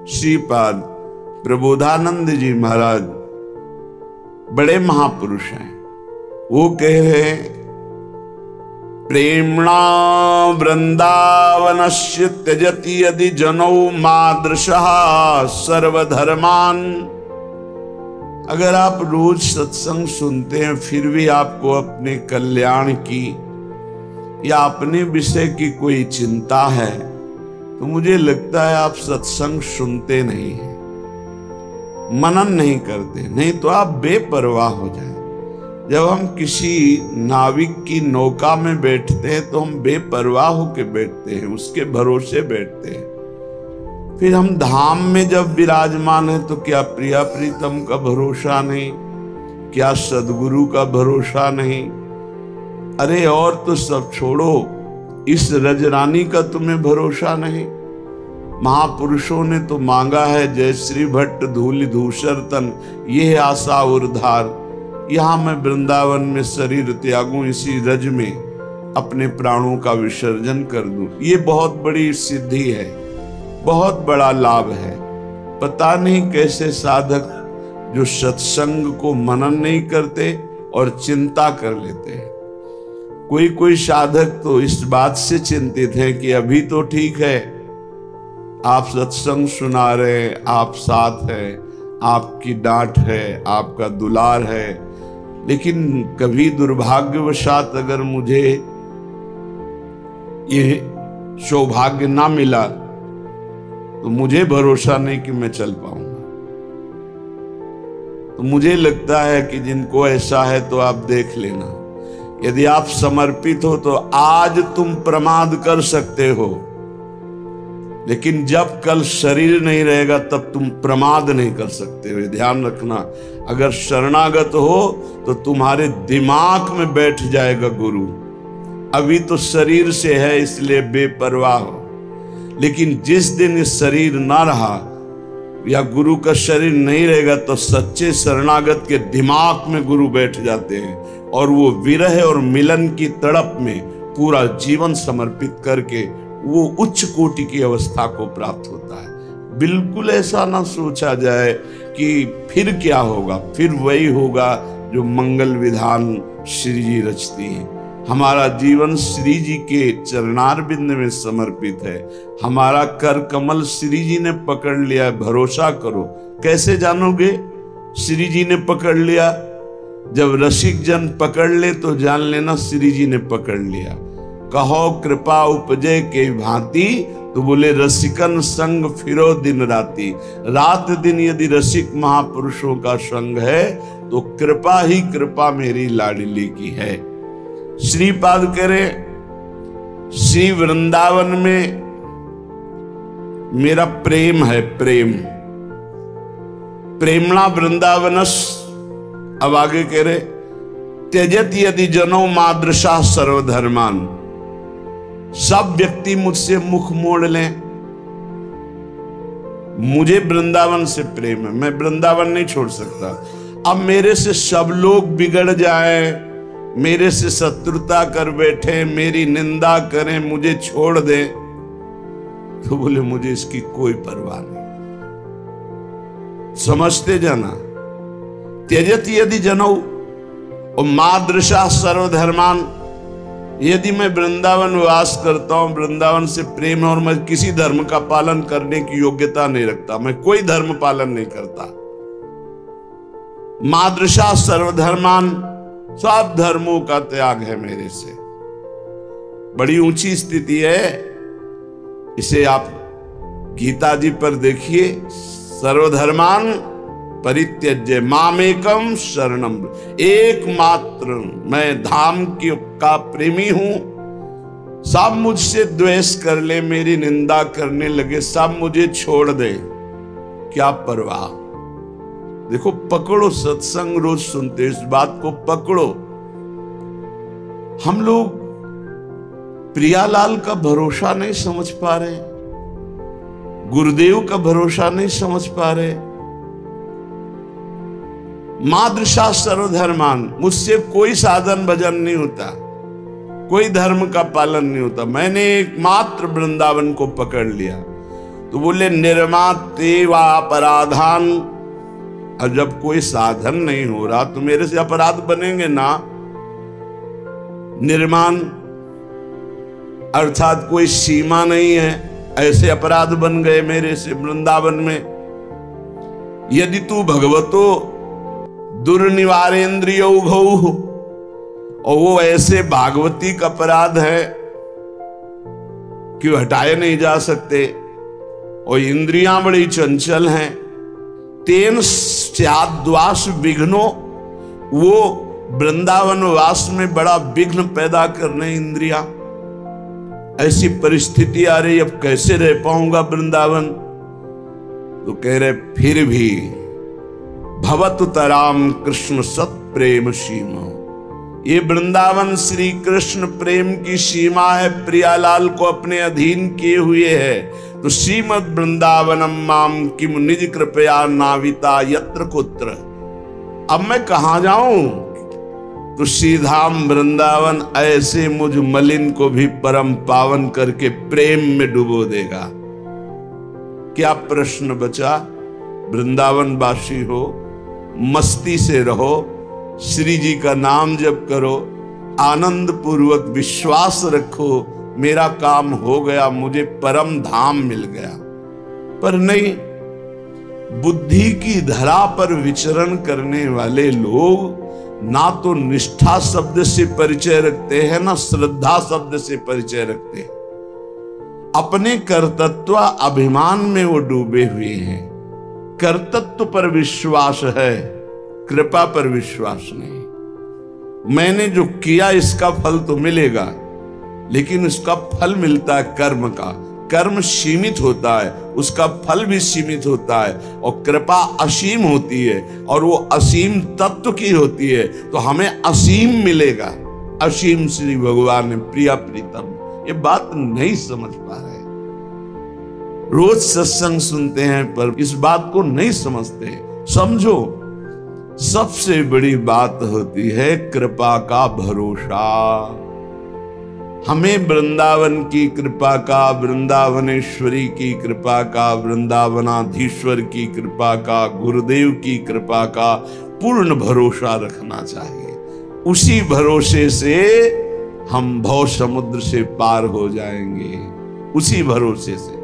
श्रीपाद प्रबोधानंद जी महाराज बड़े महापुरुष हैं। वो कह रहे, प्रेम्णा वृंदावनस्य त्यजति यदि जनौ मादृशः सर्वधर्मान। अगर आप रोज सत्संग सुनते हैं फिर भी आपको अपने कल्याण की या अपने विषय की कोई चिंता है, तो मुझे लगता है आप सत्संग सुनते नहीं हैं, मनन नहीं करते, नहीं तो आप बेपरवाह हो जाए। जब हम किसी नाविक की नौका में बैठते हैं तो हम बेपरवाह होकर बैठते हैं, उसके भरोसे बैठते हैं। फिर हम धाम में जब विराजमान है तो क्या प्रिया प्रीतम का भरोसा नहीं, क्या सदगुरु का भरोसा नहीं। अरे और तो सब छोड़ो, इस रजरानी का तुम्हें भरोसा नहीं। महापुरुषों ने तो मांगा है, जय श्री भट्ट धूलि धूसर तन ये आशा उर्धार। यहां मैं वृंदावन में शरीर त्यागूं, इसी रज में अपने प्राणों का विसर्जन कर दूं। ये बहुत बड़ी सिद्धि है, बहुत बड़ा लाभ है। पता नहीं कैसे साधक जो सत्संग को मनन नहीं करते और चिंता कर लेते हैं। कोई साधक तो इस बात से चिंतित है कि अभी तो ठीक है, आप सत्संग सुना रहे, आप साथ हैं, आपकी डांट है, आपका दुलार है, लेकिन कभी दुर्भाग्यवशात अगर मुझे ये सौभाग्य ना मिला तो मुझे भरोसा नहीं कि मैं चल पाऊंगा। तो मुझे लगता है कि जिनको ऐसा है तो आप देख लेना, यदि आप समर्पित हो तो आज तुम प्रमाद कर सकते हो, लेकिन जब कल शरीर नहीं रहेगा तब तुम प्रमाद नहीं कर सकते हो। ध्यान रखना, अगर शरणागत हो तो तुम्हारे दिमाग में बैठ जाएगा गुरु। अभी तो शरीर से है इसलिए बेपरवाह हो, लेकिन जिस दिन ये शरीर ना रहा या गुरु का शरीर नहीं रहेगा तो सच्चे शरणागत के दिमाग में गुरु बैठ जाते हैं और वो विरह और मिलन की तड़प में पूरा जीवन समर्पित करके वो उच्च कोटि की अवस्था को प्राप्त होता है। बिल्कुल ऐसा ना सोचा जाए कि फिर क्या होगा, फिर वही होगा जो मंगल विधान श्री जी रचती हैं। हमारा जीवन श्री जी के चरणारविंद में समर्पित है। हमारा कर कमल श्री जी ने पकड़ लिया है, भरोसा करो। कैसे जानोगे श्री जी ने पकड़ लिया? जब रसिक जन पकड़ ले तो जान लेना श्री जी ने पकड़ लिया। कहो कृपा उपजे के भांति, तो बोले रसिकन संग फिरो दिन राती। रात दिन यदि रसिक महापुरुषों का संग है तो कृपा ही कृपा मेरी लाडली की है। श्रीपाद कह रहे, श्री वृंदावन में मेरा प्रेम है, प्रेम प्रेमणा वृंदावनस। अब आगे कह रहे, त्यजत यदि जनो मादृशा सर्वधर्मान। सब व्यक्ति मुझसे मुख मोड़ लें, मुझे वृंदावन से प्रेम है, मैं वृंदावन नहीं छोड़ सकता। अब मेरे से सब लोग बिगड़ जाएं, मेरे से शत्रुता कर बैठे, मेरी निंदा करें, मुझे छोड़ दें, तो बोले मुझे इसकी कोई परवाह नहीं। समझते जाना, त्यजत यदि जनो और मादृशा सर्वधर्मान। यदि मैं वृंदावन वास करता हूं, वृंदावन से प्रेम और मैं किसी धर्म का पालन करने की योग्यता नहीं रखता, मैं कोई धर्म पालन नहीं करता। मादृशा सर्वधर्मान, सब धर्मों का त्याग है मेरे से। बड़ी ऊंची स्थिति है। इसे आप गीता जी पर देखिए, सर्वधर्मान परित्यज्य मामेकम शरणम। एकमात्र मैं धाम का प्रेमी हूं। सब मुझसे द्वेष कर ले, मेरी निंदा करने लगे, सब मुझे छोड़ दे, क्या परवाह। देखो, पकड़ो, सत्संग रोज सुनते, इस बात को पकड़ो। हम लोग प्रियालाल का भरोसा नहीं समझ पा रहे, गुरुदेव का भरोसा नहीं समझ पा रहे। मादृशा सर्वधर्मान, मुझसे कोई साधन भजन नहीं होता, कोई धर्म का पालन नहीं होता। मैंने एकमात्र वृंदावन को पकड़ लिया। तो बोले निर्माते वा अपराधान। और जब कोई साधन नहीं हो रहा तो मेरे से अपराध बनेंगे ना। निर्माण अर्थात कोई सीमा नहीं है, ऐसे अपराध बन गए मेरे से वृंदावन में। यदि तू भगवतो दुर्निवारेन्द्रियो भौ, और वो ऐसे भागवती का अपराध है कि हटाए नहीं जा सकते, और इंद्रियां बड़ी चंचल हैं। तेन स्याद्वास विघ्नो, वो वृंदावन वास में बड़ा विघ्न पैदा करने इंद्रियां। ऐसी परिस्थिति आ रही, अब कैसे रह पाऊंगा वृंदावन। तो कह रहे फिर भी भवतु तराम कृष्ण सत प्रेम सीमा। ये वृंदावन श्री कृष्ण प्रेम की सीमा है, प्रियालाल को अपने अधीन किए हुए है। तो श्रीमद वृंदावनम माम किम निज कृपया नाविता यत्र कुत्र। अब मैं कहां जाऊं। तो श्रीधाम वृंदावन ऐसे मुझ मलिन को भी परम पावन करके प्रेम में डुबो देगा। क्या प्रश्न बचा। वृंदावन वासी हो, मस्ती से रहो, श्री जी का नाम जप करो, आनंद पूर्वक विश्वास रखो मेरा काम हो गया, मुझे परम धाम मिल गया। पर नहीं, बुद्धि की धरा पर विचरण करने वाले लोग ना तो निष्ठा शब्द से परिचय रखते हैं, ना श्रद्धा शब्द से परिचय रखते हैं। अपने कर्तृत्व अभिमान में वो डूबे हुए हैं। कर्तृत्व पर विश्वास है, कृपा पर विश्वास नहीं। मैंने जो किया इसका फल तो मिलेगा, लेकिन उसका फल मिलता है कर्म का। कर्म सीमित होता है, उसका फल भी सीमित होता है, और कृपा असीम होती है, और वो असीम तत्व की होती है, तो हमें असीम मिलेगा। असीम श्री भगवान ने प्रिया प्रीतम, ये बात नहीं समझ पा रहे। रोज सत्संग सुनते हैं पर इस बात को नहीं समझते। समझो, सबसे बड़ी बात होती है कृपा का भरोसा। हमें वृंदावन की कृपा का, वृंदावनेश्वरी की कृपा का, वृंदावनाधीश्वर की कृपा का, गुरुदेव की कृपा का पूर्ण भरोसा रखना चाहिए। उसी भरोसे से हम भव समुद्र से पार हो जाएंगे, उसी भरोसे से।